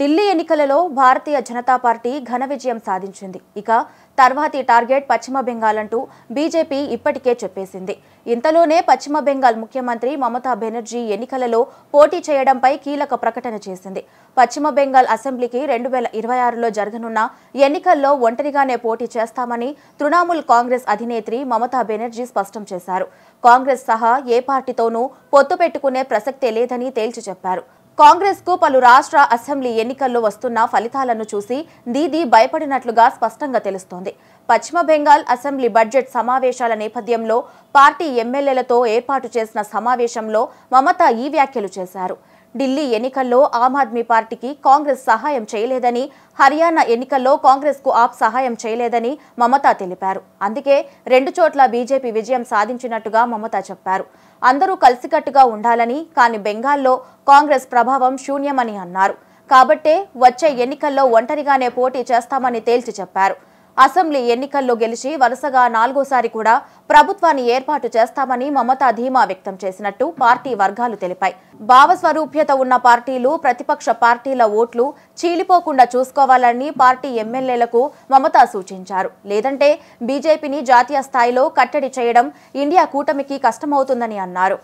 ఢిల్లీ ఎన్నికలలో భారతీయ జనతా పార్టీ ఘన విజయం సాధించింది. ఇక తర్వాతి టార్గెట్ పశ్చిమ బెంగాల్ అంటూ బీజేపీ ఇప్పటికే చెప్పేసింది. ఇంతలోనే పశ్చిమ బెంగాల్ ముఖ్యమంత్రి మమతా బెనర్జీ ఎన్నికలలో పోటీ చేయడంపై కీలక ప్రకటన చేసింది. పశ్చిమ బెంగాల్ అసెంబ్లీకి 2026లో జరగనున్న ఎన్నికల్లో ఒంటరిగానే పోటీ చేస్తామని తృణమూల్ కాంగ్రెస్ అధినేత్రి మమతా బెనర్జీ స్పష్టం చేశారు. కాంగ్రెస్ సహా ఏ పార్టీతోనూ పొత్తు పెట్టుకునే ప్రసక్తే లేదని తేల్చి చెప్పారు. కాంగ్రెస్ కు పలు రాష్ట్ర అసెంబ్లీ ఎన్నికల్లో వస్తున్న ఫలితాలను చూసి దీదీ భయపడినట్లుగా స్పష్టంగా తెలుస్తోంది. పశ్చిమ బెంగాల్ అసెంబ్లీ బడ్జెట్ సమావేశాల నేపథ్యంలో పార్టీ ఎమ్మెల్యేలతో ఏర్పాటు చేసిన సమావేశంలో మమతా ఈ వ్యాఖ్యలు చేశారు. ఢిల్లీ ఎన్నికల్లో ఆమ్ ఆద్మీ పార్టీకి కాంగ్రెస్ సహాయం చేయలేదని, హర్యానా ఎన్నికల్లో కాంగ్రెస్ కు ఆప్ సహాయం చేయలేదని మమతా తెలిపారు. అందుకే 2 చోట్ల బీజేపీ విజయం సాధించినట్టుగా మమతా చెప్పారు. అందరూ కలిసికట్టుగా ఉండాలని, కానీ బెంగాల్లో కాంగ్రెస్ ప్రభావం శూన్యమని అన్నారు. కాబట్టే వచ్చే ఎన్నికల్లో ఒంటరిగానే పోటీ చేస్తామని తేల్చి చెప్పారు. అసెంబ్లీ ఎన్నికల్లో గెలిచి వరుసగా 4వసారి కూడా ప్రభుత్వాన్ని ఏర్పాటు చేస్తామని మమతా ధీమా వ్యక్తం చేసినట్టు పార్టీ వర్గాలు తెలిపాయి. భావస్వరూప్యత ఉన్న పార్టీలు, ప్రతిపక్ష పార్టీల ఓట్లు చీలిపోకుండా చూసుకోవాలని పార్టీ ఎమ్మెల్యేలకు మమతా సూచించారు. లేదంటే బీజేపీని జాతీయ స్థాయిలో కట్టడి చేయడం ఇండియా కూటమికి కష్టమవుతుందని అన్నారు.